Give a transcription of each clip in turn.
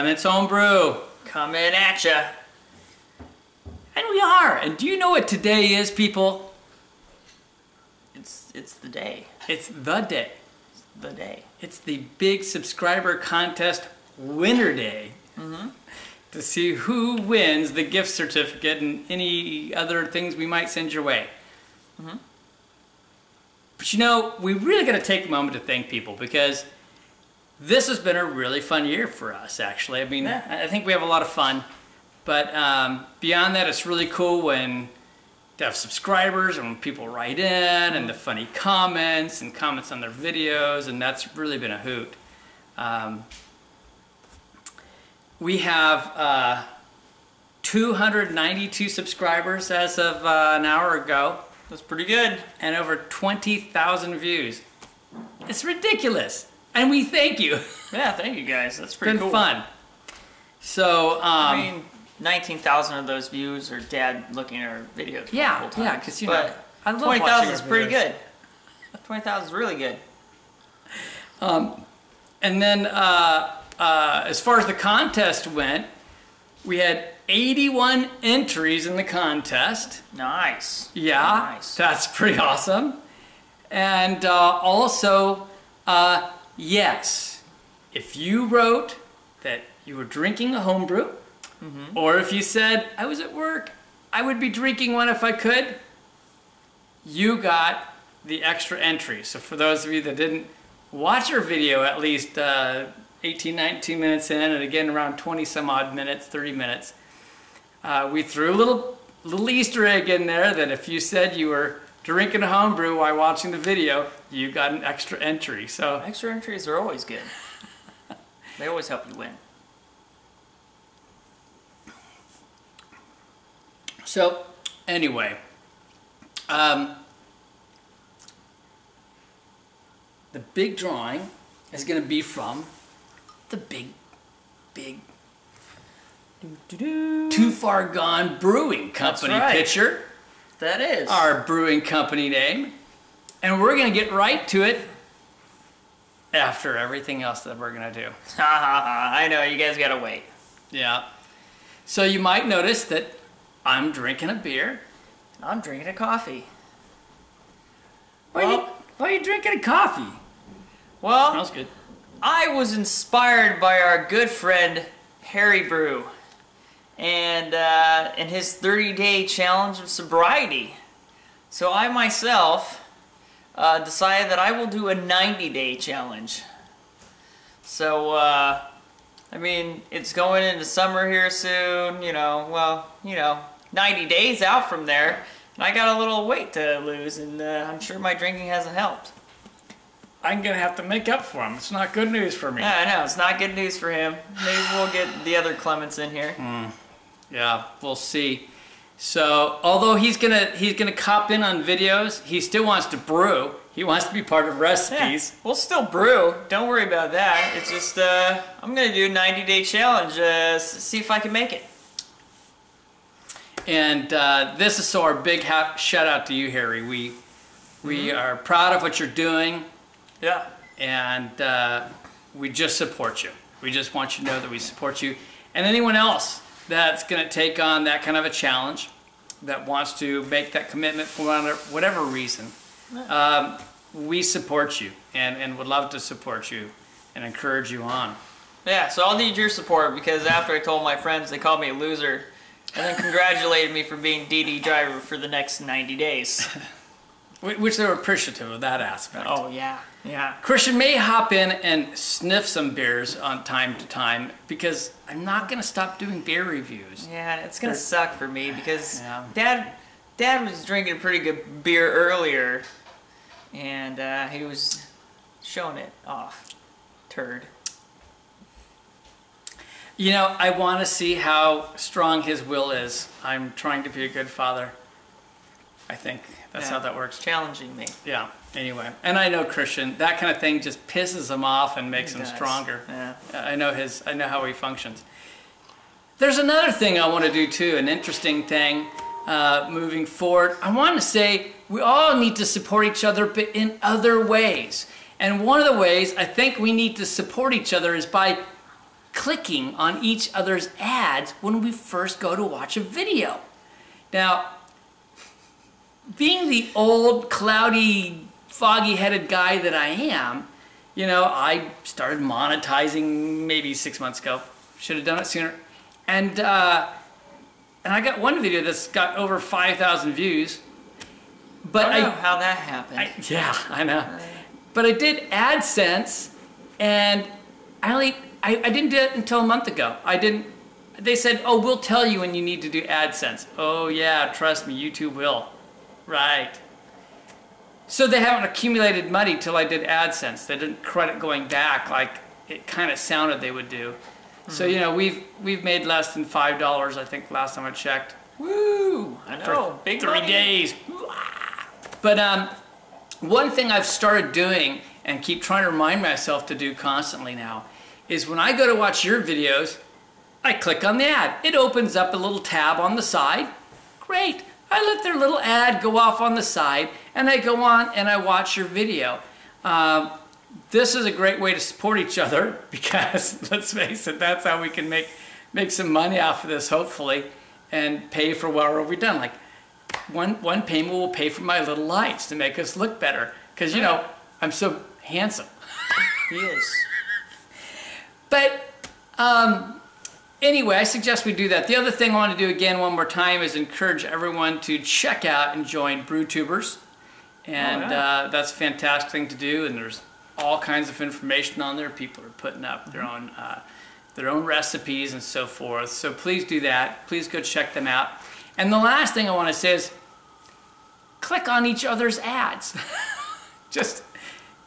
Clements Homebrew. Coming at ya. And we are. And do you know what today is, people? It's the day. It's the day. It's the day. It's the big subscriber contest winner day. To see who wins the gift certificate and any other things we might send your way. But you know, we really got to take a moment to thank people, because this has been a really fun year for us, actually. I mean, I think we have a lot of fun. But beyond that, it's really cool when to have subscribers and when people write in and the funny comments and comments on their videos, and that's really been a hoot. We have 292 subscribers as of an hour ago. That's pretty good. And over 20,000 views. It's ridiculous. And we thank you. Yeah, thank you guys. That's pretty cool. It's been fun. So, I mean, 19,000 of those views are Dad looking at our videos. Yeah, because, you know, I love 20,000 is pretty good. 20,000 is really good. And then, as far as the contest went, we had 81 entries in the contest. Nice. Yeah, nice. That's pretty awesome. And also, yes, if you wrote that you were drinking a homebrew, or if you said, I was at work, I would be drinking one if I could, you got the extra entry. So for those of you that didn't watch our video at least 18, 19 minutes in, and again around 20 some odd minutes, 30 minutes, we threw a little Easter egg in there that if you said you were drinking a homebrew while watching the video, you got an extra entry. So extra entries are always good. They always help you win. So anyway, the big drawing is going to be from the big Too Far Gone Brewing Company pitcher. That is our brewing company name. And we're going to get right to it after everything else that we're going to do. Ha ha ha. I know, you guys got to wait. Yeah. So you might notice that I'm drinking a beer. I'm drinking a coffee. Why are you drinking a coffee? Well, smells good. I was inspired by our good friend Harry Brew and his 30-day challenge of sobriety. So I myself decided that I will do a 90-day challenge. So I mean, it's going into summer here soon, 90 days out from there, and I got a little weight to lose, and I'm sure my drinking hasn't helped. I'm going to have to make up for him. It's not good news for me. Yeah, I know. It's not good news for him. Maybe we'll get the other Clements in here. Yeah, we'll see. So, although he's gonna cop in on videos, he still wants to brew. He wants to be part of recipes. Yeah, we'll still brew. Don't worry about that. It's just, I'm going to do a 90-day challenge, see if I can make it. And this is so our big shout out to you, Harry. We are proud of what you're doing. Yeah. And we just support you. We just want you to know that we support you. And anyone else that's going to take on that kind of a challenge, that wants to make that commitment for whatever reason, we support you and would love to support you and encourage you on. Yeah, so I'll need your support, because after I told my friends, they called me a loser and then congratulated me for being DD driver for the next 90 days. Which they were appreciative of that aspect. Oh, yeah. Yeah. Christian may hop in and sniff some beers on time to time, because I'm not going to stop doing beer reviews. Yeah, it's going to suck for me, because Dad was drinking a pretty good beer earlier, and he was showing it off. Turd. You know, I want to see how strong his will is. I'm trying to be a good father. I think that's how that works. Challenging me. Yeah. Anyway, and I know Christian, that kind of thing just pisses him off and makes him stronger. Yeah. I know how he functions. There's another thing I want to do too, an interesting thing moving forward. I want to say we all need to support each other, but in other ways. And one of the ways I think we need to support each other is by clicking on each other's ads when we first go to watch a video. Now, being the old, cloudy, foggy-headed guy that I am, you know, I started monetizing maybe 6 months ago. Should have done it sooner. And I got one video that's got over 5,000 views. But I don't know how that happened. Yeah, I know. But I did AdSense, and I didn't do it until a month ago. They said, oh, we'll tell you when you need to do AdSense. Oh yeah, trust me, YouTube will. Right. So they haven't accumulated money till I did AdSense. They didn't credit going back like it kind of sounded they would do. So, you know, we've made less than $5, I think, last time I checked. Woo! I know, for big 3 money. days. But one thing I've started doing and keep trying to remind myself to do constantly now is when I go to watch your videos, I click on the ad. It opens up a little tab on the side. Great. I let their little ad go off on the side, and I go on and I watch your video. This is a great way to support each other because, let's face it, that's how we can make some money off of this, hopefully, and pay for whatever we've done. Like, one payment will pay for my little lights to make us look better because, you know, I'm so handsome. He is. But anyway, I suggest we do that. The other thing I want to do again one more time is encourage everyone to check out and join BrewTubers. And that's a fantastic thing to do. And there's all kinds of information on there. People are putting up their own recipes and so forth. So please do that. Please go check them out. And the last thing I want to say is click on each other's ads. Just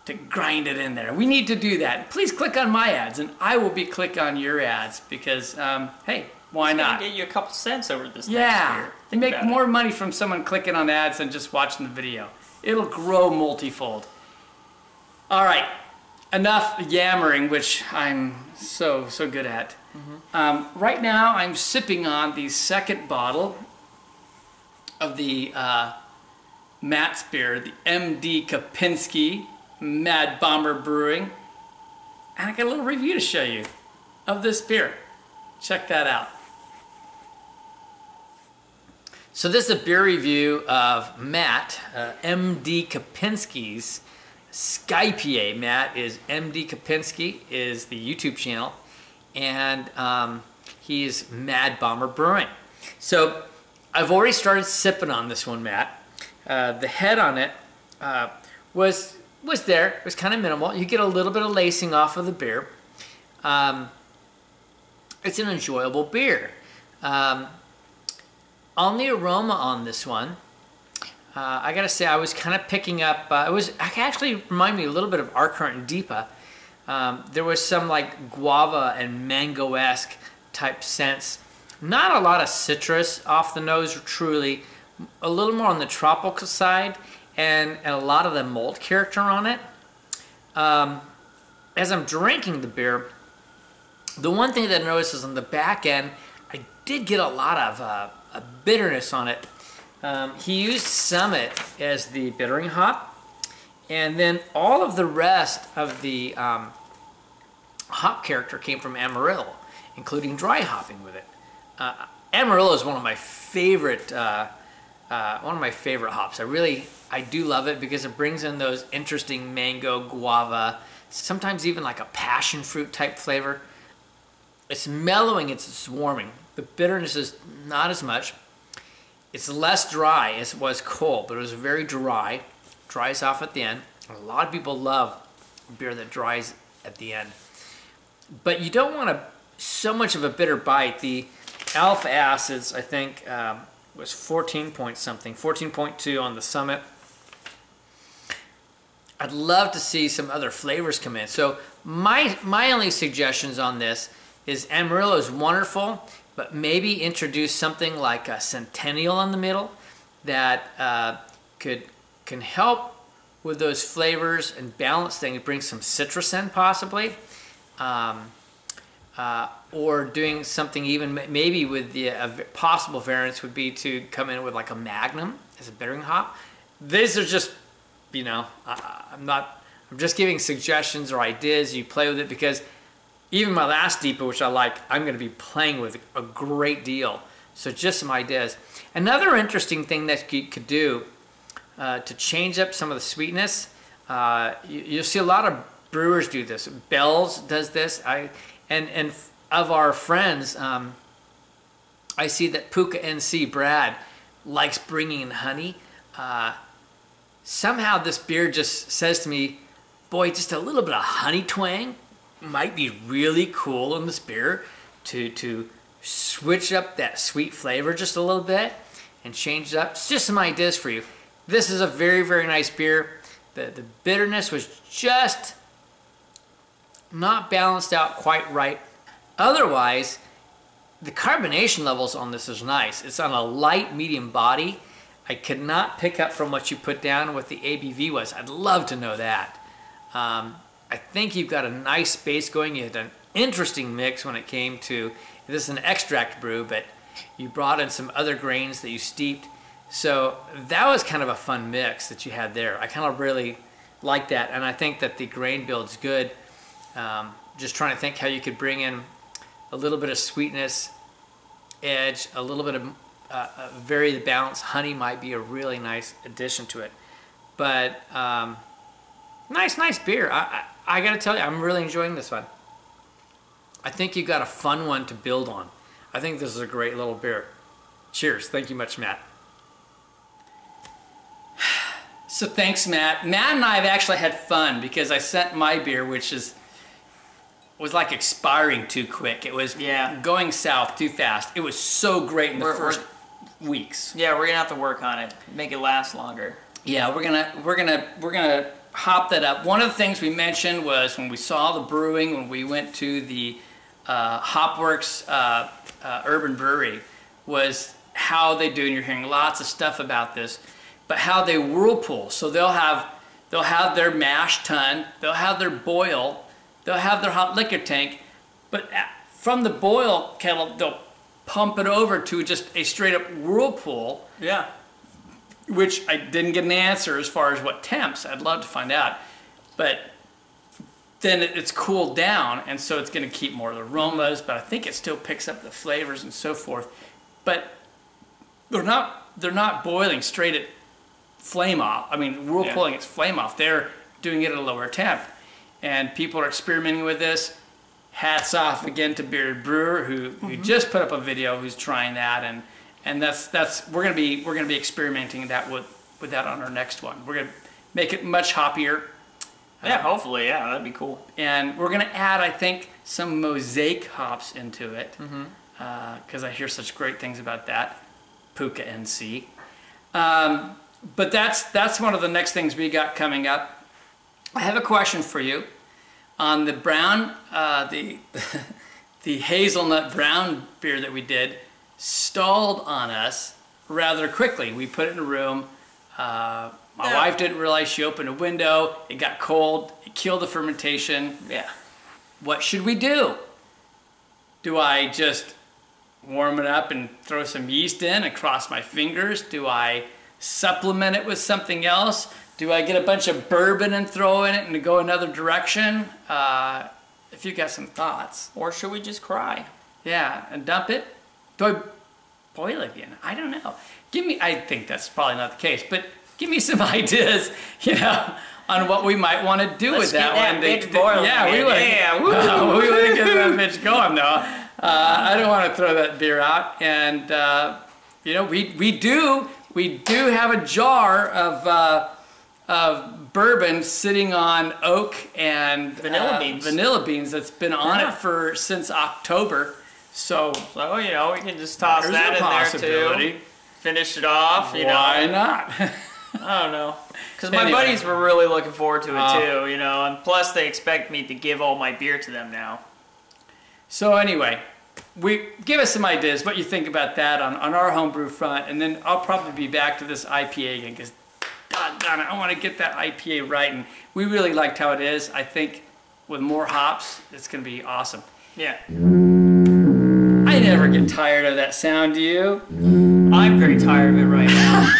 to grind it in there. We need to do that. Please click on my ads, and I will be clicking on your ads because, hey, why not? Get you a couple cents over this next year. You make more money from someone clicking on ads than just watching the video. It'll grow multifold. All right, enough yammering, which I'm so good at. Right now, I'm sipping on the second bottle of the Matt's beer, the M.D. Kopinski Mad Bomber Brewing. And I got a little review to show you of this beer. Check that out. So this is a beer review of Matt, M.D. Kopinski's Skypa. Matt is M.D. Kopinski, is the YouTube channel, and he is Mad Bomber Brewing. So I've already started sipping on this one, Matt. The head on it was there. It was kind of minimal. You get a little bit of lacing off of the beer. It's an enjoyable beer. On the aroma on this one, I gotta say I was kind of picking up, it actually reminded me a little bit of Our Current Deepa. There was some like guava and mango-esque type scents. Not a lot of citrus off the nose, truly. A little more on the tropical side, and a lot of the malt character on it. As I'm drinking the beer, the one thing that I noticed is on the back end, I did get a lot of a bitterness on it. He used Summit as the bittering hop, and then all of the rest of the hop character came from Amarillo, including dry hopping with it. Amarillo is one of my favorite hops. I do love it because it brings in those interesting mango, guava, sometimes even like a passion fruit type flavor. It's mellowing, it's warming. The bitterness is not as much. It's less dry as it was cold, but it was very dry. Dries off at the end. A lot of people love beer that dries at the end. But you don't want so much of a bitter bite. The alpha acids, I think, was 14 point something, 14.2 on the Summit. I'd love to see some other flavors come in. So my only suggestions on this is Amarillo is wonderful, but maybe introduce something like a Centennial in the middle that can help with those flavors and balance things. Bring some citrus in possibly, or doing something even maybe with the possible variants would be to come in with like a Magnum as a bittering hop. These are just, you know, I'm just giving suggestions or ideas. You play with it because even my last DEPA, which I like, I'm going to be playing with a great deal. So just some ideas. Another interesting thing that you could do to change up some of the sweetness, you'll see a lot of brewers do this. Bell's does this. And of our friends, I see that Puka NC Brad likes bringing in honey. Somehow this beer just says to me, boy, just a little bit of honey twang might be really cool in this beer to switch up that sweet flavor just a little bit and change it up. It's just some ideas for you. This is a very, very nice beer. The bitterness was just not balanced out quite right. Otherwise, the carbonation levels on this is nice. It's on a light medium body. I could not pick up from what you put down what the ABV was. I'd love to know that. I think you've got a nice base going. You had an interesting mix when it came to, this is an extract brew, but you brought in some other grains that you steeped. So that was kind of a fun mix that you had there. I kind of really like that, and I think that the grain build's good. Just trying to think how you could bring in a little bit of sweetness, edge, a little bit of vary the balance. Honey might be a really nice addition to it. But nice beer. I got to tell you, I'm really enjoying this one. I think you got a fun one to build on. I think this is a great little beer. Cheers. Thank you much, Matt. So thanks, Matt. Matt and I have actually had fun because I sent my beer, which was like expiring too quick. It was going south too fast. It was so great in the first weeks. Yeah, we're gonna have to work on it, make it last longer. Yeah, we're gonna hop that up. One of the things we mentioned was when we saw the brewing, when we went to the Hopworks Urban Brewery, was how they do, and you're hearing lots of stuff about this, but how they whirlpool. So they'll have their mash tun, they'll have their boil, they'll have their hot liquor tank, but from the boil kettle, they'll pump it over to just a straight up whirlpool. Yeah. Which I didn't get an answer as far as what temps. I'd love to find out. But then it's cooled down, and so it's going to keep more of the aromas, but I think it still picks up the flavors and so forth. But they're not boiling straight at flame off. I mean, whirlpooling its flame off. They're doing it at a lower temp. And people are experimenting with this. Hats off again to Bearded Brewer, who just put up a video who's trying that, and that's we're gonna be experimenting that with that on our next one. We're gonna make it much hoppier. Yeah, hopefully, yeah, that'd be cool. And we're gonna add, I think, some mosaic hops into it, because I hear such great things about that. Puka NC. But that's one of the next things we got coming up. I have a question for you on the brown, the hazelnut brown beer that we did. Stalled on us rather quickly. We put it in a room. My wife didn't realize. She opened a window. It got cold. It killed the fermentation. Yeah. What should we do? Do I just warm it up and throw some yeast in and cross my fingers? Do I supplement it with something else? Do I get a bunch of bourbon and throw in it and go another direction? If you got some thoughts. Or should we just cry? Yeah, and dump it? Do I boil it again? I don't know. I think that's probably not the case, but give me some ideas, on what we might want to do with that one. Bitch boiling. Yeah, we want to get that bitch going, though. I don't want to throw that beer out. And, we do have a jar of bourbon sitting on oak and vanilla beans that's been on it since October. So we can just toss that in there too. Finish it off. Why not? I don't know. Because my buddies were really looking forward to it too, and plus they expect me to give all my beer to them now. So anyway, give us some ideas what you think about that on our homebrew front, and then I'll probably be back to this IPA again because doggone it, I want to get that IPA right, and we really liked how it is. I think with more hops, it's going to be awesome. Yeah. I never get tired of that sound, do you? I'm very tired of it right now.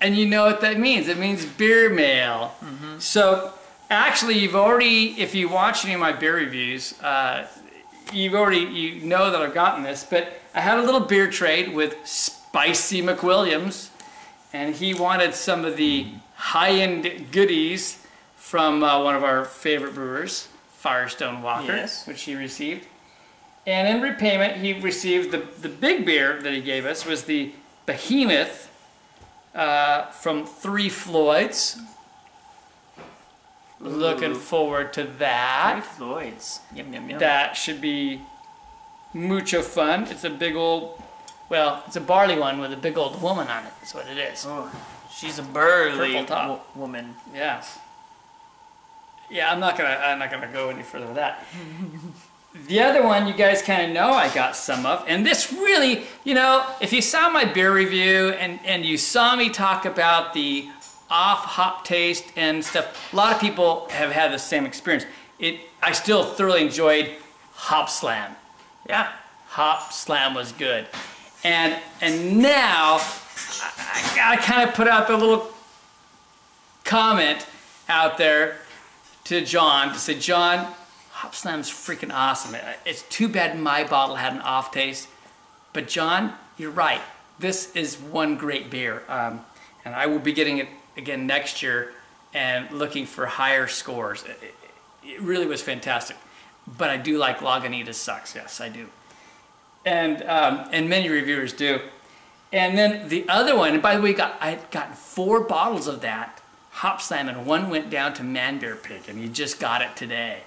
And you know what that means. It means beer mail. So Actually, if you watch any of my beer reviews, you know that I've gotten this, but I had a little beer trade with Spicy McWilliams, and he wanted some of the high-end goodies from one of our favorite brewers, Firestone Walker, Yes. which he received. And in repayment, he received the big beer that he gave us was the Behemoth from Three Floyds. Ooh. Looking forward to that. Three Floyds. Yum, yum, yum. That should be mucho fun. It's a big old, well, it's a barley one with a big old woman on it. That's what it is. Oh, she's a burly Purple top. woman. Yes. Yeah, I'm not gonna go any further with that. The other one you guys kind of know I got some of, and this really, you know, if you saw my beer review and you saw me talk about the off hop taste and stuff, a lot of people have had the same experience. I still thoroughly enjoyed Hop Slam. Yeah. Hop Slam was good. And now I gotta kind of put out the little comment out there to John to say, John, Hop Slam's freaking awesome. It's too bad my bottle had an off taste. But John, you're right. This is one great beer. And I will be getting it again next year and looking for higher scores. It really was fantastic. But I do like Lagunitas sucks. Yes, I do. And many reviewers do. And then the other one, and by the way, I had gotten 4 bottles of that Hop Slam, and one went down to Man Bear Pig, and he just got it today.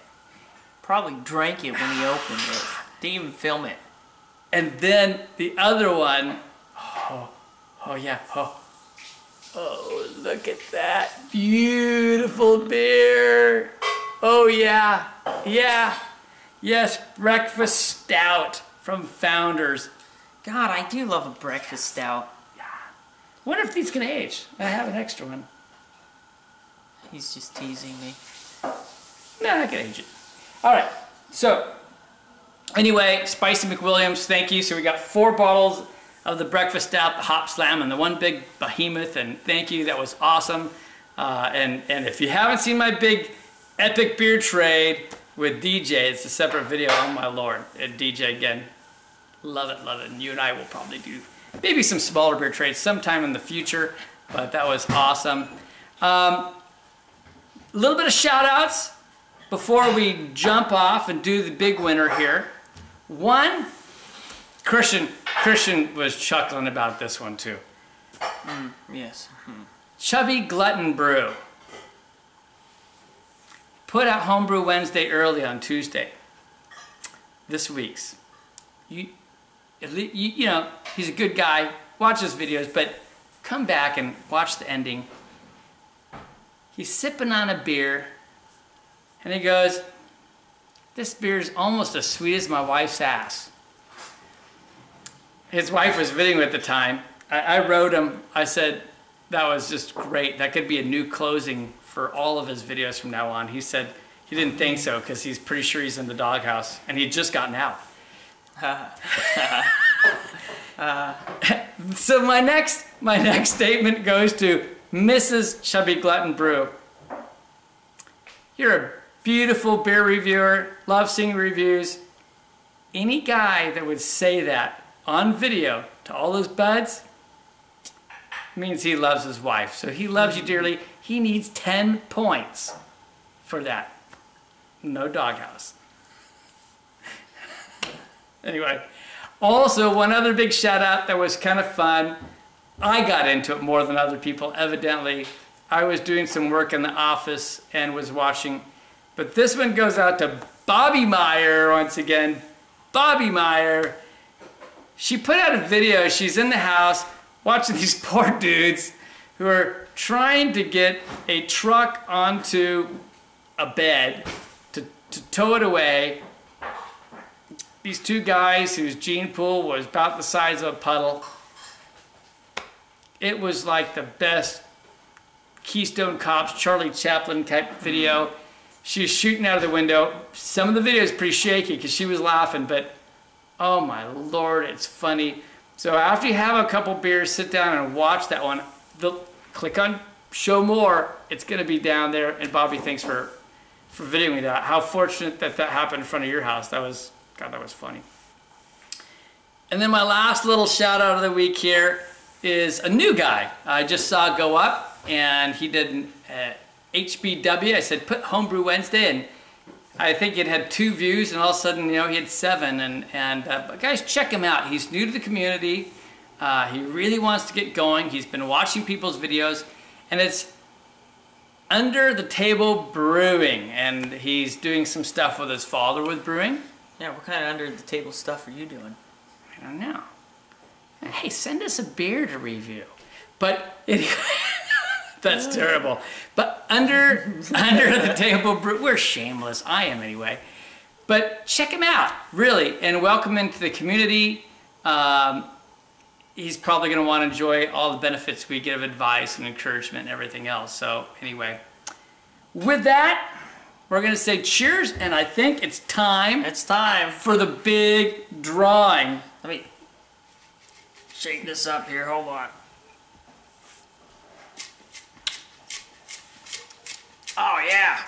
Probably drank it when he opened it. Didn't even film it. And then the other one, oh yeah, oh, look at that beautiful beer. Oh yeah, yes, breakfast stout from Founders. God, I do love a breakfast stout. Wonder if these can age. I have an extra one. He's just teasing me. Nah, I can age it. All right, so anyway, Spicy McWilliams, thank you. So we got 4 bottles of the breakfast stout, the Hop Slam, and the one big Behemoth, and thank you, that was awesome. And if you haven't seen my big epic beer trade with DJ, it's a separate video, oh my lord. And DJ, again, love it, and you and I will probably do maybe some smaller beer trades sometime in the future, but that was awesome. A little bit of shout outs before we jump off and do the big winner here. One, Christian was chuckling about this one too. Yes. Chubby Glutton Brew put out Homebrew Wednesday early on Tuesday. This week's. You know, he's a good guy. Watch his videos, but come back and watch the ending. He's sipping on a beer, and he goes, "This beer is almost as sweet as my wife's ass." His wife was videoing at the time. I wrote him, I said, that was just great. That could be a new closing for all of his videos from now on. He said he didn't think so because he's pretty sure he's in the doghouse, and he'd just gotten out. So my next statement goes to Mrs. Chubby Glutton Brew. You're a beautiful beer reviewer, love seeing reviews. Any guy that would say that on video to all those buds means he loves his wife. So he loves you dearly. He needs 10 points for that. No doghouse. Anyway, also one other big shout out that was kind of fun. I got into it more than other people, evidently. I was doing some work in the office and was watching, but this one goes out to Bobby Meyer once again. Bobby Meyer. She put out a video. She's in the house watching these poor dudes who are trying to get a truck onto a bed to tow it away. These 2 guys whose gene pool was about the size of a puddle. It was like the best Keystone Cops, Charlie Chaplin type video. She was shooting out of the window. Some of the video is pretty shaky because she was laughing, but oh my lord, it's funny. So after you have a couple beers, sit down and watch that one. Click on show more. It's going to be down there. And Bobby, thanks for for videoing me that. How fortunate that that happened in front of your house. That was, God, that was funny. And then my last little shout out of the week here is a new guy I just saw go up, and he did an HBW. I said, put Homebrew Wednesday, and I think it had 2 views, and all of a sudden, you know, he had 7. But guys, check him out. He's new to the community. He really wants to get going. He's been watching people's videos, and it's Under the Table Brewing, and he's doing some stuff with his father with brewing. Yeah, what kind of under the table stuff are you doing? I don't know. Hey, send us a beer to review. But anyway, that's terrible. But under the table brew, we're shameless. I am anyway. But check him out, really, and welcome him to the community. He's probably going to want to enjoy all the benefits we give, advice and encouragement and everything else. So anyway, with that, we're going to say cheers, and I think it's time. It's time for the big drawing. Let me shake this up here. Hold on. Oh, yeah.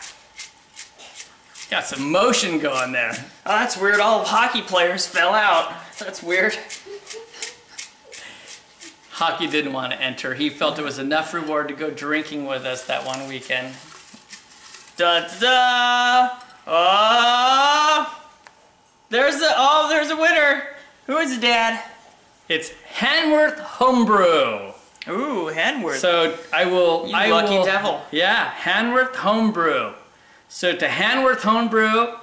Got some motion going there. Oh, that's weird. All hockey players fell out. That's weird. Hockey didn't want to enter. He felt it was enough reward to go drinking with us that one weekend. Da da! Oh! There's a winner. Who is it, Dad? It's Hanworth Homebrew. Ooh, Hanworth. So I will. You lucky devil. Yeah, Hanworth Homebrew. So to Hanworth Homebrew,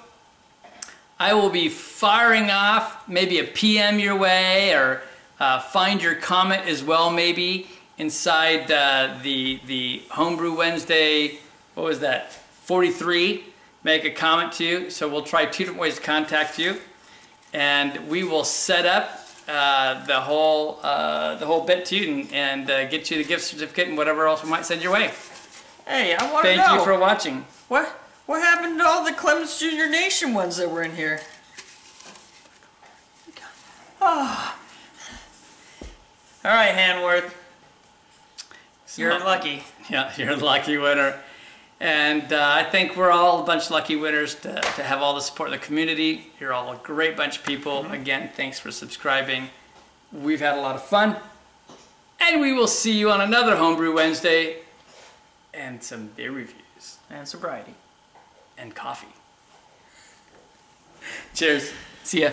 I will be firing off maybe a PM your way, or find your comment as well, maybe inside the Homebrew Wednesday. What was that? 43. Make a comment to you. So we'll try 2 different ways to contact you, and we will set up the whole bit to you, and get you the gift certificate and whatever else we might send your way. Hey, I want to know. Thank you for watching. What happened to all the Clements Junior Nation ones that were in here? Oh. All right, Hanworth. You're lucky. Yeah, you're a lucky winner. And I think we're all a bunch of lucky winners to have all the support of the community. You're all a great bunch of people. Mm-hmm. Again, thanks for subscribing. We've had a lot of fun. And we will see you on another Homebrew Wednesday and some beer reviews. And sobriety. And coffee. Cheers. See ya.